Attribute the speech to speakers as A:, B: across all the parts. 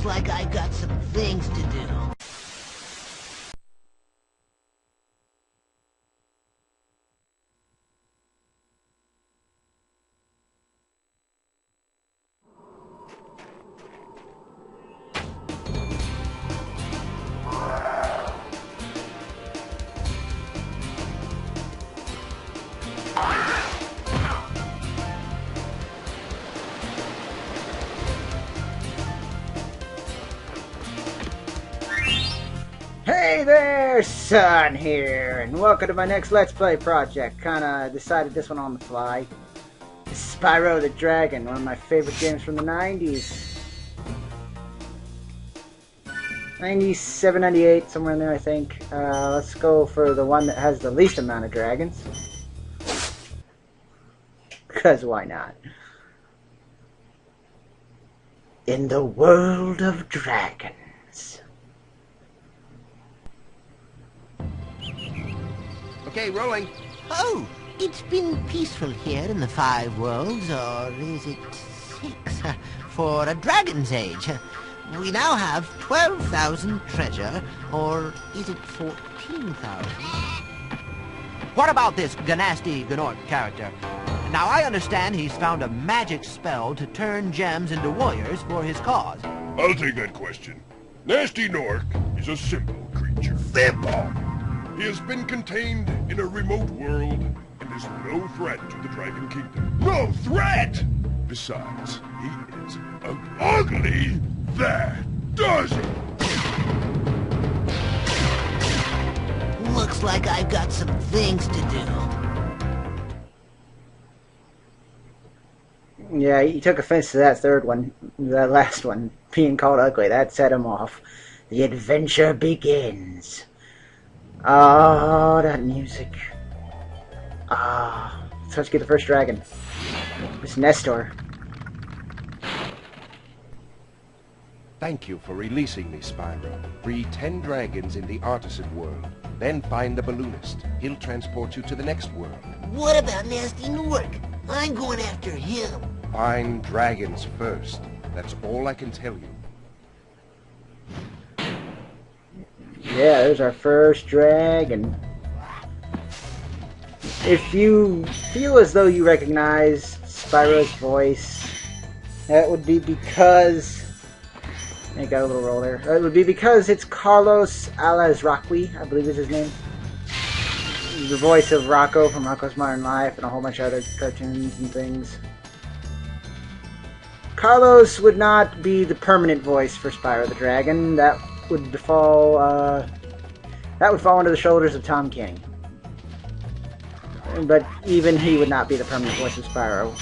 A: like I've got some things to do.
B: Hey there, son here, and welcome to my next Let's Play project. Kinda decided this one on the fly. Spyro the Dragon, one of my favorite games from the 90s. 97, 98, somewhere in there I think. Let's go for the one that has the least amount of dragons. Because why not? In the world of dragons.
C: Okay, rolling.
A: Oh, it's been peaceful here in the 5 worlds, or is it 6? For a dragon's age. We now have 12,000 treasure, or is it 14,000?
C: What about this Gnasty Gnorc character? Now, I understand he's found a magic spell to turn gems into warriors for his cause.
D: I'll take that question. Gnasty Gnorc is a simple creature. Simple! He has been contained in a remote world and is no threat to the Dragon Kingdom. No threat! Besides, he is ugly. That does it!
A: Looks like I've got some things to do.
B: Yeah, he took offense to that that last one, being called ugly. That set him off. The adventure begins. Oh, that music. Ah, so let's get the first dragon. It's Nestor.
E: Thank you for releasing me, Spyro. Free 10 dragons in the artisan world. Then find the balloonist. He'll transport you to the next world.
A: What about Gnasty Gnorc? I'm going after him.
E: Find dragons first. That's all I can tell you.
B: Yeah, there's our first dragon. If you feel as though you recognize Spyro's voice, that would be because... I got a little roll there. It would be because it's Carlos Alazraqui, I believe is his name. The voice of Rocco from Rocco's Modern Life and a whole bunch of other cartoons and things. Carlos would not be the permanent voice for Spyro the Dragon. That would fall onto the shoulders of Tom Kenny. But even he would not be the permanent voice of Spyro.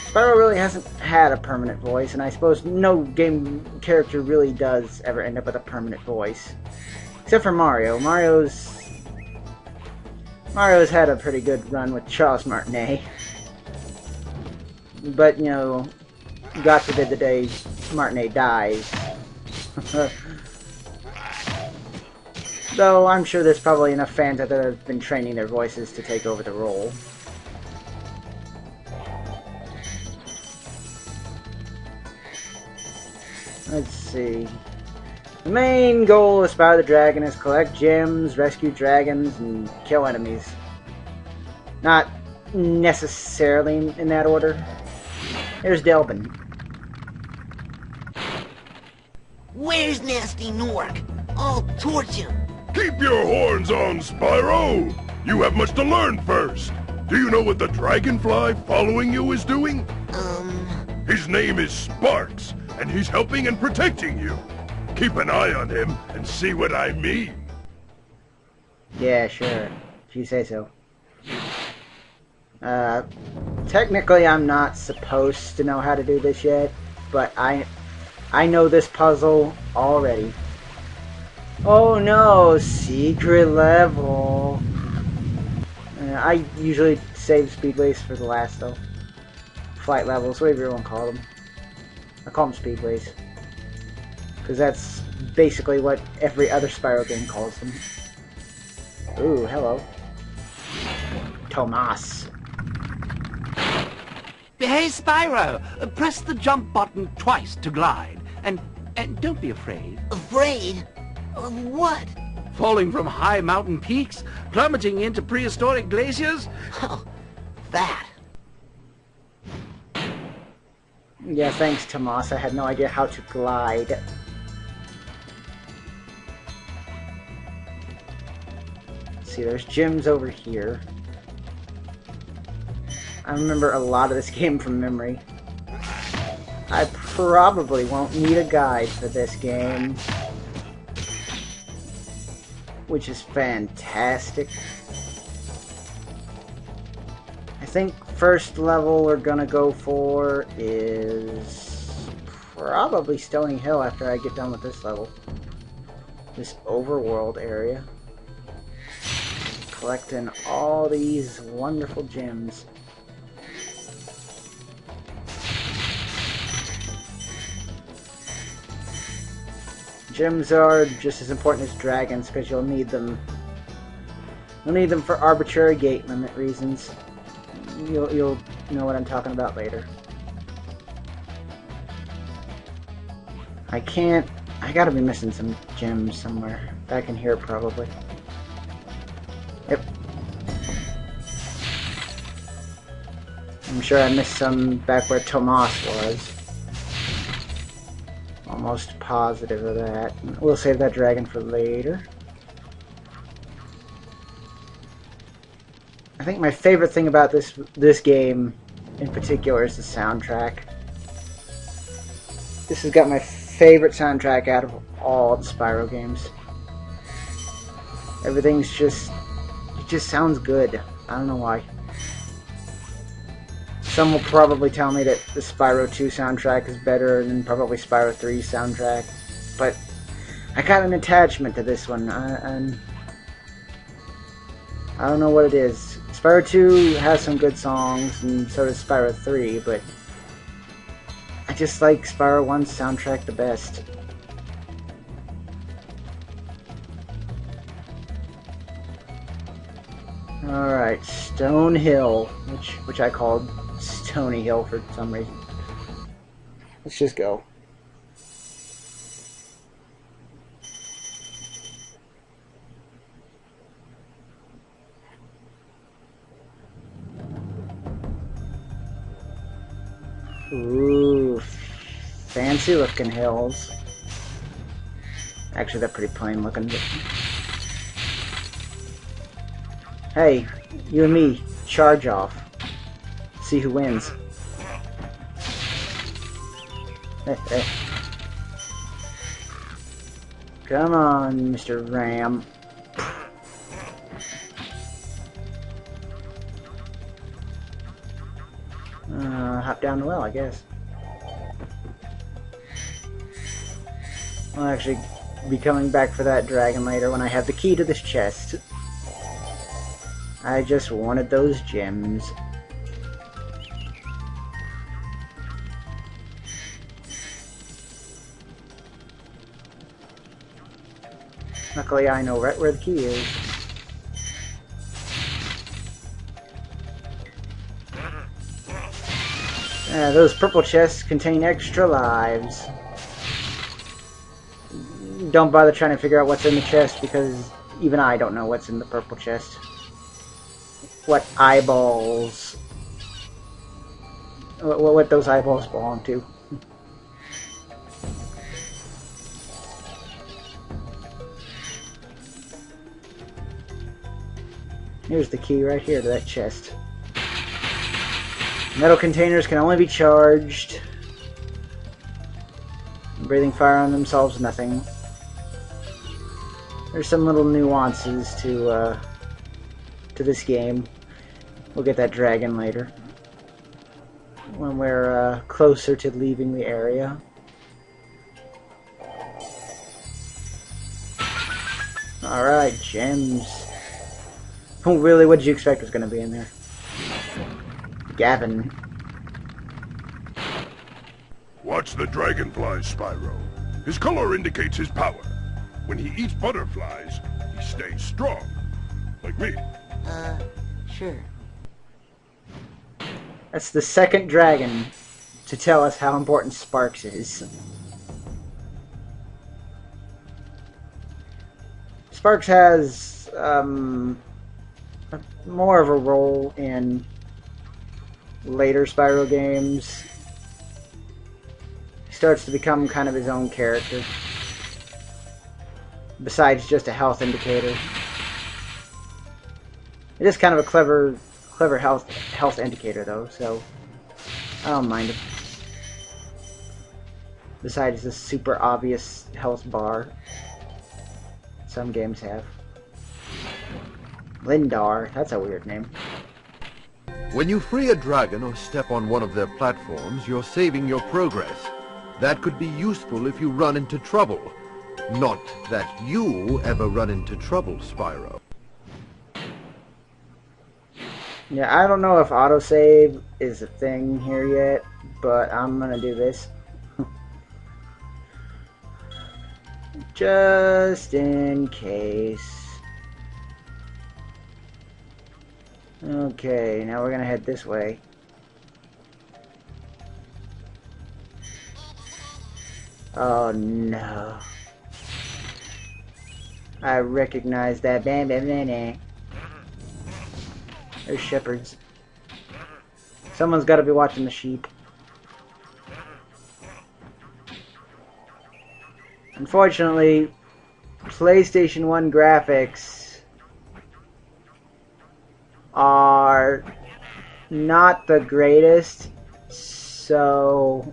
B: Spyro really hasn't had a permanent voice, and I suppose no game character really does ever end up with a permanent voice. Except for Mario. Mario's had a pretty good run with Charles Martinet. But, you know, God forbid the day Martinet dies. Though I'm sure there's probably enough fans out there that have been training their voices to take over the role. Let's see. The main goal of Spyro the Dragon is collect gems, rescue dragons, and kill enemies. Not necessarily in that order. Here's Delbin.
A: Where's Gnasty Gnorc? I'll torch him.
D: Keep your horns on, Spyro! You have much to learn first. Do you know what the dragonfly following you is doing? His name is Sparks, and he's helping and protecting you. Keep an eye on him and see what I mean.
B: Yeah, sure. If you say so. Technically I'm not supposed to know how to do this yet, but I know this puzzle already. Oh no, secret level. I usually save speedways for the last though. Flight levels, whatever you want to call them. I call them speedways. Because that's basically what every other Spyro game calls them. Ooh, hello. Tomas.
F: Hey, Spyro! Press the jump button twice to glide. And don't be afraid.
A: Afraid? Of what?
F: Falling from high mountain peaks? Plummeting into prehistoric glaciers?
A: Oh, that.
B: Yeah, thanks, Tomas. I had no idea how to glide. Let's see, there's gyms over here. I remember a lot of this game from memory. I probably won't need a guide for this game, which is fantastic. I think first level we're gonna go for is probably Stony Hill after I get done with this level. This overworld area. Collecting all these wonderful gems. Gems are just as important as dragons because you'll need them. You'll need them for arbitrary gate limit reasons. You'll know what I'm talking about later. I gotta be missing some gems somewhere. Back in here probably. Yep. I'm sure I missed some back where Tomas was. Almost positive of that. We'll save that dragon for later. I think my favorite thing about this game in particular is the soundtrack. This has got my favorite soundtrack out of all the Spyro games. Everything's just... it just sounds good. I don't know why. Some will probably tell me that the Spyro 2 soundtrack is better than probably Spyro 3's soundtrack, but I got an attachment to this one. I don't know what it is. Spyro 2 has some good songs, and so does Spyro 3, but I just like Spyro 1's soundtrack the best. Alright, Stone Hill, which I called Stony Hill for some reason. Let's just go. Ooh, fancy looking hills. Actually, they're pretty plain looking. Hey, you and me, charge off. See who wins. Come on, Mr. Ram. Hop down the well, I guess. I'll actually be coming back for that dragon later when I have the key to this chest. I just wanted those gems. Luckily, I know right where the key is. Those purple chests contain extra lives. Don't bother trying to figure out what's in the chest because even I don't know what's in the purple chest. What eyeballs... what those eyeballs belong to. Here's the key right here to that chest. Metal containers can only be charged. Breathing fire on themselves, nothing. There's some little nuances to this game. We'll get that dragon later. When we're closer to leaving the area. Alright, gems. Oh, really? What did you expect was going to be in there? Gavin.
D: Watch the dragonflies, Spyro. His color indicates his power. When he eats butterflies, he stays strong. Like me.
A: Sure.
B: That's the second dragon to tell us how important Sparks is. Sparks has more of a role in later Spyro games. He starts to become kind of his own character, besides just a health indicator. It is kind of a clever health indicator, though, so I don't mind it. Besides the super obvious health bar some games have. Lindar, that's a weird name.
G: When you free a dragon or step on one of their platforms, you're saving your progress. That could be useful if you run into trouble. Not that you ever run into trouble, Spyro.
B: Yeah, I don't know if autosave is a thing here yet, but I'm gonna do this. Just in case. Okay, now we're gonna head this way. Oh no. I recognize that. Bam, bam, bam, bam. There's shepherds. Someone's gotta be watching the sheep. Unfortunately, PlayStation 1 graphics are not the greatest, so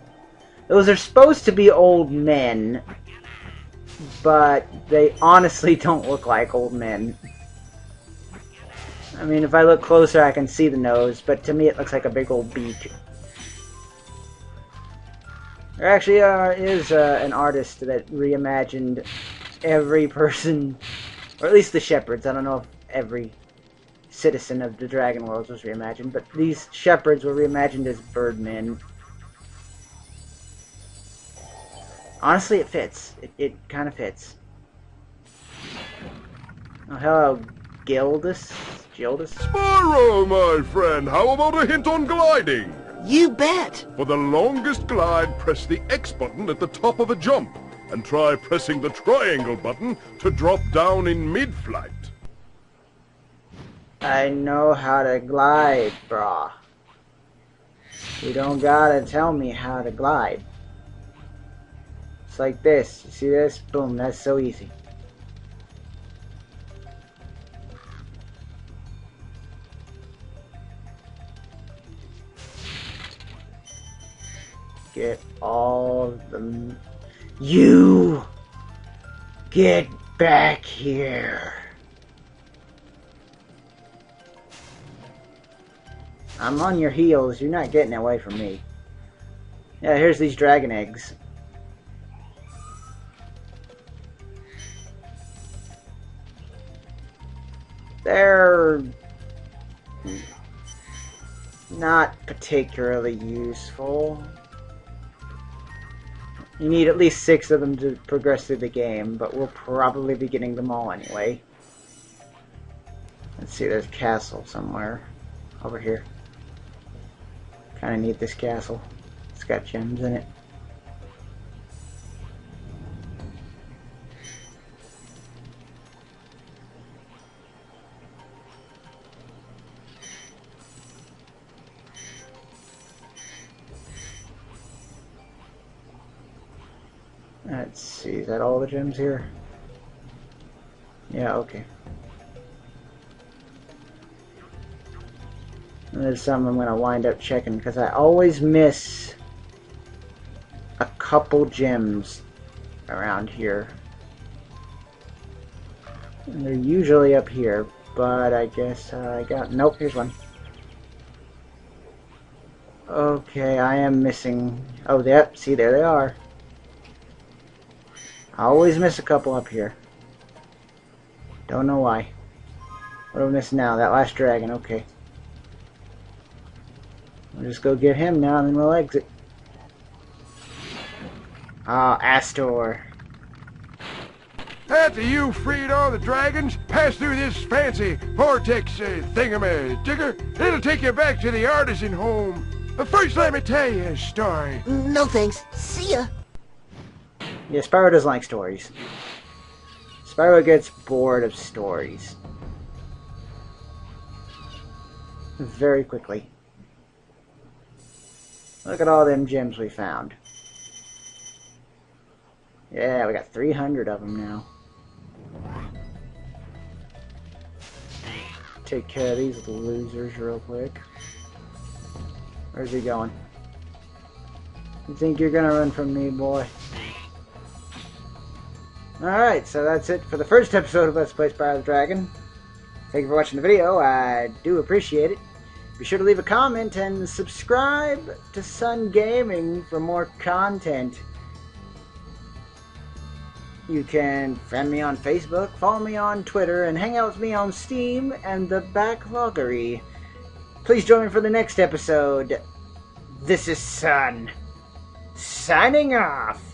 B: those are supposed to be old men, but they honestly don't look like old men. I mean, if I look closer I can see the nose, but to me it looks like a big old beak. There actually is an artist that reimagined every person, or at least the shepherds. I don't know if every citizen of the Dragon World was reimagined, but these shepherds were reimagined as birdmen. Honestly, it fits. It kind of fits. Oh, hello, Gildus?
D: Spyro, my friend, how about a hint on gliding?
A: You bet!
D: For the longest glide, press the X button at the top of a jump, and try pressing the triangle button to drop down in mid-flight.
B: I know how to glide, brah. You don't gotta tell me how to glide. It's like this. You see this? Boom, that's so easy. Get all the... You! Get back here! I'm on your heels. You're not getting away from me. Yeah, here's these dragon eggs. They're not particularly useful. You need at least 6 of them to progress through the game, but we'll probably be getting them all anyway. Let's see, there's a castle somewhere. Over here. Kinda need this castle. It's got gems in it. Let's see, is that all the gems here? Yeah, okay. And there's some I'm going to wind up checking because I always miss a couple gems around here. And they're usually up here, but I guess I got... Nope, here's one. Okay, I am missing... Oh, yep, see, there they are. I always miss a couple up here. Don't know why. What do we miss now? That last dragon, okay. We'll just go get him now and then we'll exit. Ah, Astor.
E: After you freed all the dragons, pass through this fancy vortex thingamajigger. It'll take you back to the artisan home. But first let me tell you a story.
A: No thanks. See ya.
B: Yeah, Spyro doesn't like stories. Spyro gets bored of stories. Very quickly. Look at all them gems we found. Yeah, we got 300 of them now. Take care of these losers real quick. Where's he going? You think you're gonna run from me, boy? Alright, so that's it for the first episode of Let's Play Spyro the Dragon. Thank you for watching the video. I do appreciate it. Be sure to leave a comment and subscribe to Sun Gaming for more content. You can friend me on Facebook, follow me on Twitter, and hang out with me on Steam and the Backloggery. Please join me for the next episode. This is Sun, signing off.